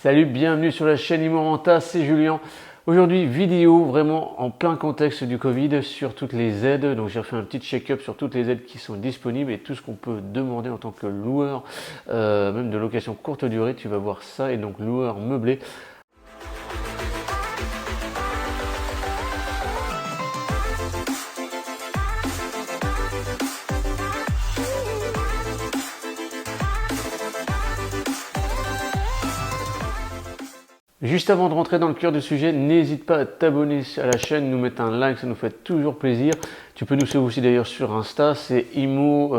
Salut, bienvenue sur la chaîne ImoRenta, c'est Julien. Aujourd'hui, vidéo vraiment en plein contexte du Covid sur toutes les aides. Donc j'ai fait un petit check-up sur toutes les aides qui sont disponibles et tout ce qu'on peut demander en tant que loueur, même de location courte durée. Tu vas voir ça, et donc loueur meublé. Juste avant de rentrer dans le cœur du sujet, n'hésite pas à t'abonner à la chaîne, nous mettre un like, ça nous fait toujours plaisir. Tu peux nous suivre aussi d'ailleurs sur Insta, c'est imo_renta,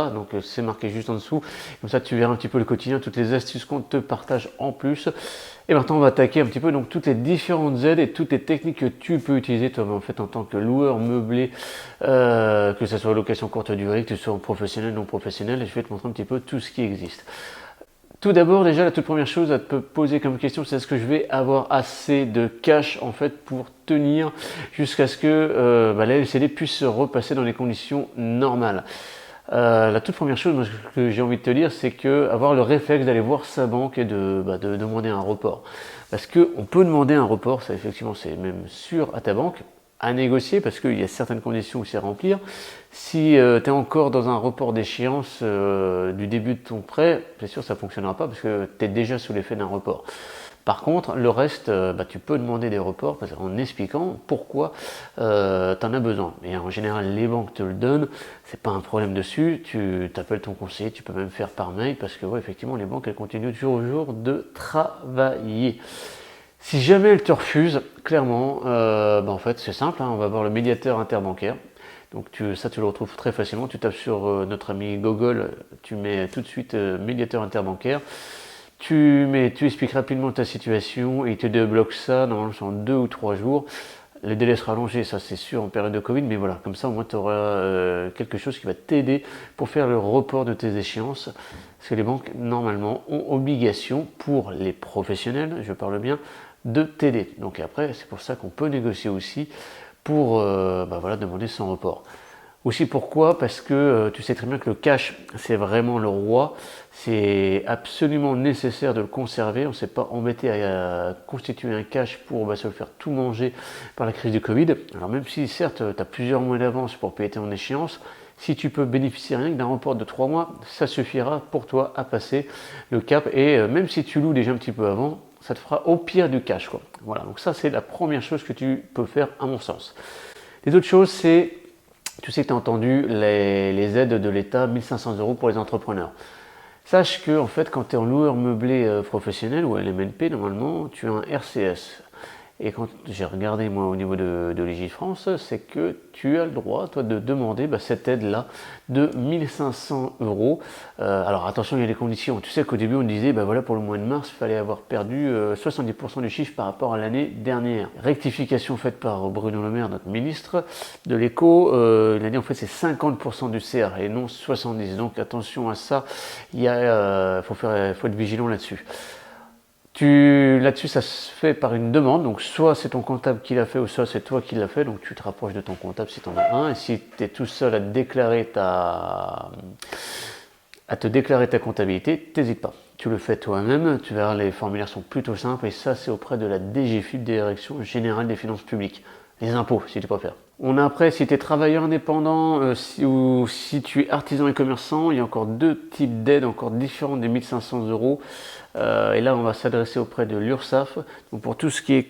donc c'est marqué juste en dessous. Comme ça tu verras un petit peu le quotidien, toutes les astuces qu'on te partage en plus. Et maintenant on va attaquer un petit peu donc toutes les différentes aides et toutes les techniques que tu peux utiliser toi en fait en tant que loueur meublé, que ce soit location courte durée, que tu sois professionnel, non professionnel, et je vais te montrer un petit peu tout ce qui existe. Tout d'abord, déjà, la toute première chose à te poser comme question, c'est est-ce que je vais avoir assez de cash en fait pour tenir jusqu'à ce que la LCD puisse se repasser dans les conditions normales. La toute première chose que j'ai envie de te dire, c'est que avoir le réflexe d'aller voir sa banque et de demander un report. Parce qu'on peut demander un report, ça effectivement c'est même sûr à ta banque, à négocier parce qu'il y a certaines conditions où c'est remplir. Si tu es encore dans un report d'échéance du début de ton prêt, c'est sûr ça ne fonctionnera pas parce que tu es déjà sous l'effet d'un report. Par contre, le reste, tu peux demander des reports en expliquant pourquoi tu en as besoin. Et en général, les banques te le donnent, c'est pas un problème dessus. Tu t'appelles ton conseiller, tu peux même faire par mail parce que effectivement, les banques elles continuent jour au jour de travailler. Si jamais elle te refuse, clairement, en fait c'est simple, on va voir le médiateur interbancaire. Donc ça tu le retrouves très facilement, tu tapes sur notre ami Google, tu mets tout de suite médiateur interbancaire, tu expliques rapidement ta situation et il te débloque ça normalement en 2 ou 3 jours. Le délai sera allongé, ça c'est sûr en période de Covid, mais voilà, comme ça au moins tu auras quelque chose qui va t'aider pour faire le report de tes échéances. Parce que les banques normalement ont obligation pour les professionnels, je parle bien, de t'aider. Donc après, c'est pour ça qu'on peut négocier aussi pour demander son report. Aussi pourquoi? Parce que tu sais très bien que le cash, c'est vraiment le roi. C'est absolument nécessaire de le conserver. On ne s'est pas embêté à constituer un cash pour se le faire tout manger par la crise du Covid. Alors même si certes, tu as plusieurs mois d'avance pour payer ton échéance, si tu peux bénéficier rien que d'un report de 3 mois, ça suffira pour toi à passer le cap. Et même si tu loues déjà un petit peu avant, ça te fera au pire du cash, quoi. Voilà, donc ça c'est la première chose que tu peux faire à mon sens. Les autres choses, c'est, tu sais que tu as entendu les aides de l'État, 1500 € pour les entrepreneurs. Sache que en fait, quand tu es en loueur meublé professionnel ou LMNP, normalement, tu as un RCS. Et quand j'ai regardé moi au niveau de Légifrance, c'est que tu as le droit toi de demander cette aide-là de 1500 €. Alors attention, il y a des conditions. Tu sais qu'au début on disait pour le mois de mars, il fallait avoir perdu 70% du chiffre par rapport à l'année dernière. Rectification faite par Bruno Le Maire, notre ministre de l'éco, il a dit en fait c'est 50% du CR et non 70%. Donc attention à ça, faut être vigilant là-dessus. Là-dessus, ça se fait par une demande, donc soit c'est ton comptable qui l'a fait, ou soit c'est toi qui l'as fait, donc tu te rapproches de ton comptable si tu en as un, et si tu es tout seul à te déclarer ta comptabilité, t'hésites pas. Tu le fais toi-même, tu verras, les formulaires sont plutôt simples, et ça c'est auprès de la DGFiP, Direction Générale des Finances Publiques. Les impôts, si tu préfères. On a après, si tu es travailleur indépendant ou si tu es artisan et commerçant, il y a encore 2 types d'aides encore différentes des 1500 €. Et là, on va s'adresser auprès de l'URSSAF. Donc pour tout ce qui est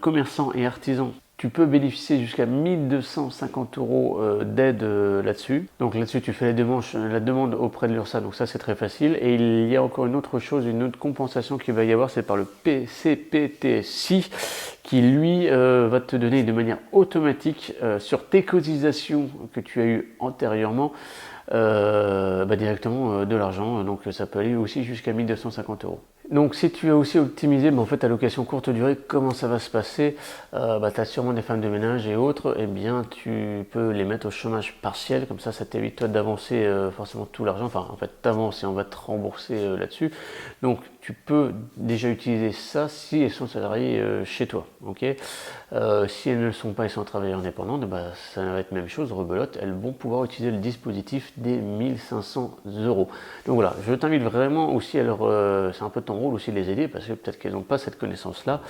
commerçant et artisan, tu peux bénéficier jusqu'à 1250 € d'aide là-dessus. Donc là-dessus, tu fais la demande auprès de l'URSSAF, donc ça c'est très facile. Et il y a encore une autre chose, une autre compensation qu'il va y avoir, c'est par le PCPTSI, qui lui va te donner de manière automatique sur tes cotisations que tu as eues antérieurement, directement de l'argent. Donc ça peut aller aussi jusqu'à 1250 €. Donc si tu as aussi optimisé en fait ta location courte durée, comment ça va se passer? Tu as sûrement des femmes de ménage et autres, et bien tu peux les mettre au chômage partiel, comme ça t'évite toi d'avancer forcément tout l'argent, enfin en fait t'avances et on va te rembourser là-dessus. Donc tu peux déjà utiliser ça si elles sont salariées chez toi, ok? Si elles ne le sont pas, elles sont travailleurs indépendants, ça va être la même chose, rebelote, elles vont pouvoir utiliser le dispositif des 1500 €. Donc voilà, je t'invite vraiment aussi à c'est un peu ton rôle aussi de les aider parce que peut-être qu'elles n'ont pas cette connaissance-là.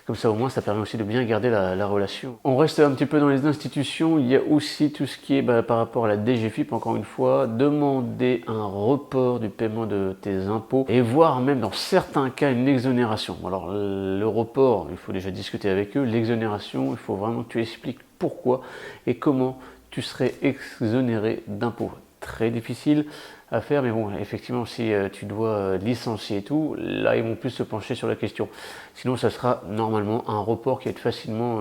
Comme ça, au moins, ça permet aussi de bien garder la relation. On reste un petit peu dans les institutions. Il y a aussi tout ce qui est par rapport à la DGFiP, encore une fois, demander un report du paiement de tes impôts et voire même dans certains cas une exonération. Alors, le report, il faut déjà discuter avec eux. L'exonération, il faut vraiment que tu expliques pourquoi et comment tu serais exonéré d'impôts. Très difficile à faire, mais bon, effectivement, si tu dois licencier et tout, là, ils vont plus se pencher sur la question. Sinon, ça sera normalement un report qui va être facilement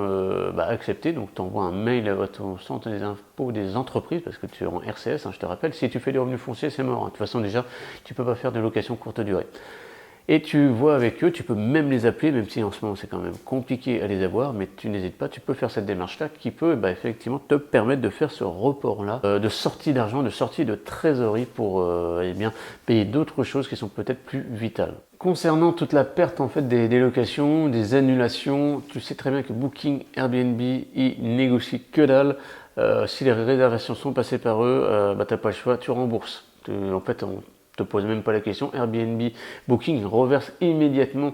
accepté. Donc, tu envoies un mail à ton centre des impôts des entreprises, parce que tu es en RCS, je te rappelle. Si tu fais du revenu foncier, c'est mort. De toute façon, déjà, tu ne peux pas faire de location courte durée. Et tu vois avec eux, tu peux même les appeler, même si en ce moment c'est quand même compliqué à les avoir, mais tu n'hésites pas, tu peux faire cette démarche-là qui peut effectivement te permettre de faire ce report-là, de sortie d'argent, de sortie de trésorerie pour payer d'autres choses qui sont peut-être plus vitales. Concernant toute la perte en fait des locations, des annulations, tu sais très bien que Booking, Airbnb, ils négocient que dalle. Si les réservations sont passées par eux, tu n'as pas le choix, tu rembourses. En fait, on te pose même pas la question. Airbnb, Booking reverse immédiatement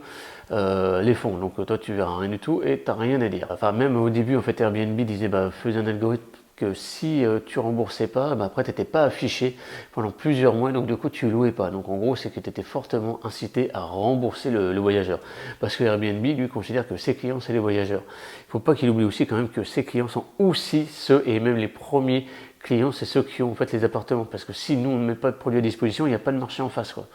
les fonds. Donc toi tu verras rien du tout et tu n'as rien à dire. Enfin même au début en fait Airbnb disait faisait un algorithme que si tu remboursais pas, après tu n'étais pas affiché pendant plusieurs mois, donc du coup tu louais pas. Donc en gros c'est que tu étais fortement incité à rembourser le voyageur. Parce que Airbnb lui considère que ses clients c'est les voyageurs. Il ne faut pas qu'il oublie aussi quand même que ses clients sont aussi ceux et même les premiers clients, c'est ceux qui ont en fait les appartements, parce que si nous on ne met pas de produits à disposition, il n'y a pas de marché en face quoi.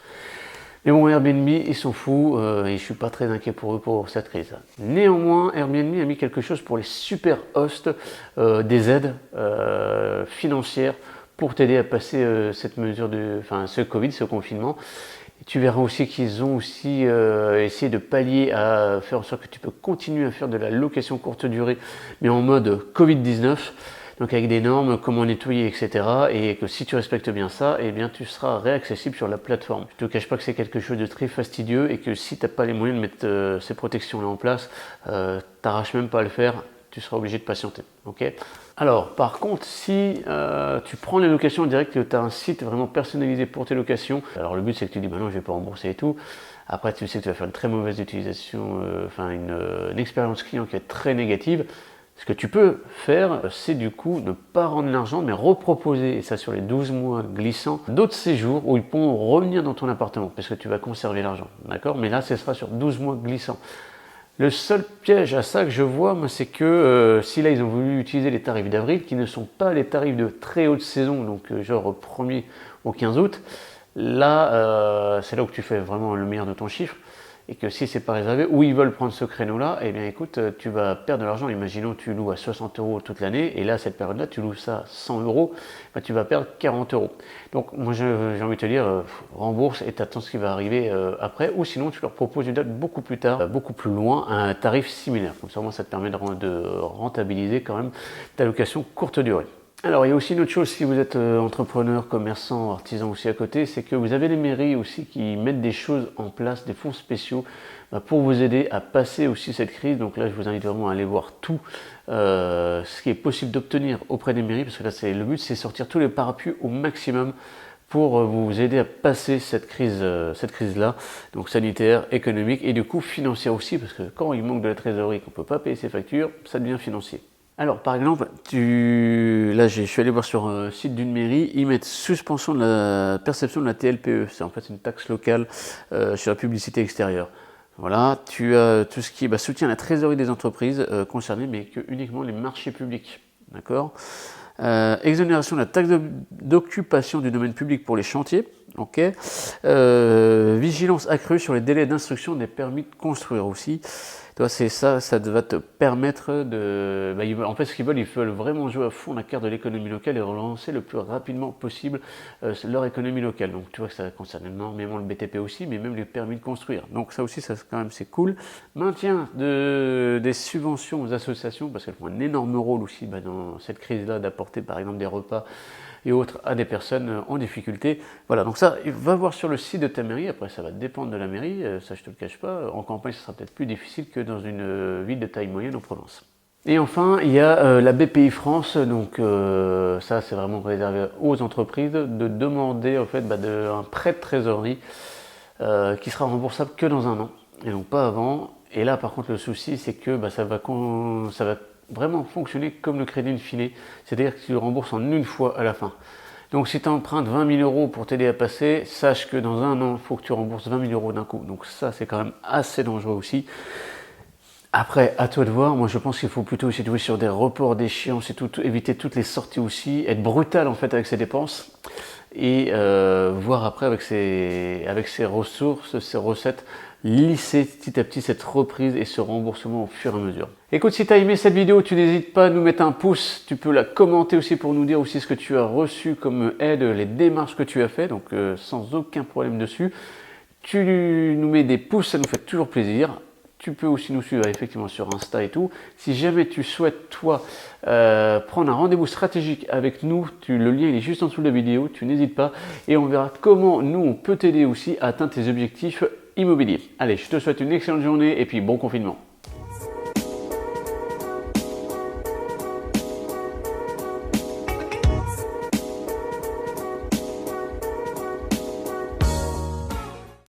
Mais bon, Airbnb, ils sont fous et je ne suis pas très inquiet pour eux pour cette crise. Néanmoins, Airbnb a mis quelque chose pour les super hosts, des aides financières pour t'aider à passer cette mesure ce Covid, ce confinement. Et tu verras aussi qu'ils ont aussi essayé de pallier à faire en sorte que tu peux continuer à faire de la location courte durée, mais en mode Covid-19. Donc avec des normes, comment nettoyer, etc. Et que si tu respectes bien ça, eh bien tu seras réaccessible sur la plateforme. Je ne te cache pas que c'est quelque chose de très fastidieux et que si tu n'as pas les moyens de mettre ces protections-là en place, t'arraches même pas à le faire, tu seras obligé de patienter. Okay. Alors par contre, si tu prends les locations en direct, que tu as un site vraiment personnalisé pour tes locations, alors le but c'est que tu dis non, je vais pas rembourser et tout. Après tu sais que tu vas faire une très mauvaise utilisation, une expérience client qui va être très négative. Ce que tu peux faire, c'est du coup ne pas rendre l'argent, mais reproposer, et ça sur les 12 mois glissants, d'autres séjours où ils pourront revenir dans ton appartement, parce que tu vas conserver l'argent, d'accord? Mais là, ce sera sur 12 mois glissants. Le seul piège à ça que je vois, moi, c'est que si là, ils ont voulu utiliser les tarifs d'avril, qui ne sont pas les tarifs de très haute saison, donc genre au 1er au 15 août, là, c'est là où tu fais vraiment le meilleur de ton chiffre. Et que si c'est pas réservé, ou ils veulent prendre ce créneau-là, eh bien écoute, tu vas perdre de l'argent. Imaginons tu loues à 60 € toute l'année, et là, cette période-là, tu loues ça à 100 €, tu vas perdre 40 €. Donc moi, j'ai envie de te dire, rembourse et t'attends ce qui va arriver après, ou sinon tu leur proposes une date beaucoup plus tard, beaucoup plus loin, à un tarif similaire. Comme ça, moi, ça te permet de rentabiliser quand même ta location courte durée. Alors, il y a aussi une autre chose, si vous êtes entrepreneur, commerçant, artisan aussi à côté, c'est que vous avez les mairies aussi qui mettent des choses en place, des fonds spéciaux pour vous aider à passer aussi cette crise. Donc là, je vous invite vraiment à aller voir tout ce qui est possible d'obtenir auprès des mairies, parce que là, le but, c'est sortir tous les parapluies au maximum pour vous aider à passer cette crise-là, donc sanitaire, économique et du coup financière aussi, parce que quand il manque de la trésorerie, qu'on ne peut pas payer ses factures, ça devient financier. Alors, par exemple, là, je suis allé voir sur un site d'une mairie, ils mettent suspension de la perception de la TLPE. C'est en fait une taxe locale sur la publicité extérieure. Voilà, tu as tout ce qui est soutien à la trésorerie des entreprises concernées, mais que uniquement les marchés publics. D'accord. Exonération de la taxe d'occupation du domaine public pour les chantiers. Ok. Vigilance accrue sur les délais d'instruction des permis de construire aussi. C'est ça va te permettre de... en fait, ce qu'ils veulent, ils veulent vraiment jouer à fond la carte de l'économie locale et relancer le plus rapidement possible leur économie locale. Donc, tu vois que ça concerne énormément le BTP aussi, mais même les permis de construire. Donc, ça aussi, quand même, c'est cool. Maintien des subventions aux associations, parce qu'elles font un énorme rôle aussi dans cette crise-là, d'apporter, par exemple, des repas et autres à des personnes en difficulté. Voilà, donc ça, va voir sur le site de ta mairie. Après, ça va dépendre de la mairie, ça je te le cache pas. En campagne, ça sera peut-être plus difficile que dans une ville de taille moyenne en Provence. Et enfin, il y a la BPI France, donc ça c'est vraiment réservé aux entreprises, de demander en fait un prêt de trésorerie qui sera remboursable que dans un an et donc pas avant. Et là par contre le souci c'est que ça va vraiment fonctionner comme le crédit in fine, c'est-à-dire que tu le rembourses en une fois à la fin. Donc si tu empruntes 20 000 € pour t'aider à passer, sache que dans un an il faut que tu rembourses 20 000 € d'un coup. Donc ça c'est quand même assez dangereux aussi. Après, à toi de voir. Moi, je pense qu'il faut plutôt essayer de jouer sur des reports d'échéance et tout, éviter toutes les sorties aussi, être brutal en fait avec ses dépenses et voir après avec ses ressources, ses recettes, lisser petit à petit cette reprise et ce remboursement au fur et à mesure. Écoute, si tu as aimé cette vidéo, tu n'hésites pas à nous mettre un pouce, tu peux la commenter aussi pour nous dire aussi ce que tu as reçu comme aide, les démarches que tu as fait, donc sans aucun problème dessus. Tu nous mets des pouces, ça nous fait toujours plaisir. Tu peux aussi nous suivre effectivement sur Insta et tout. Si jamais tu souhaites, toi, prendre un rendez-vous stratégique avec nous, le lien il est juste en dessous de la vidéo, tu n'hésites pas. Et on verra comment nous, on peut t'aider aussi à atteindre tes objectifs immobiliers. Allez, je te souhaite une excellente journée et puis bon confinement.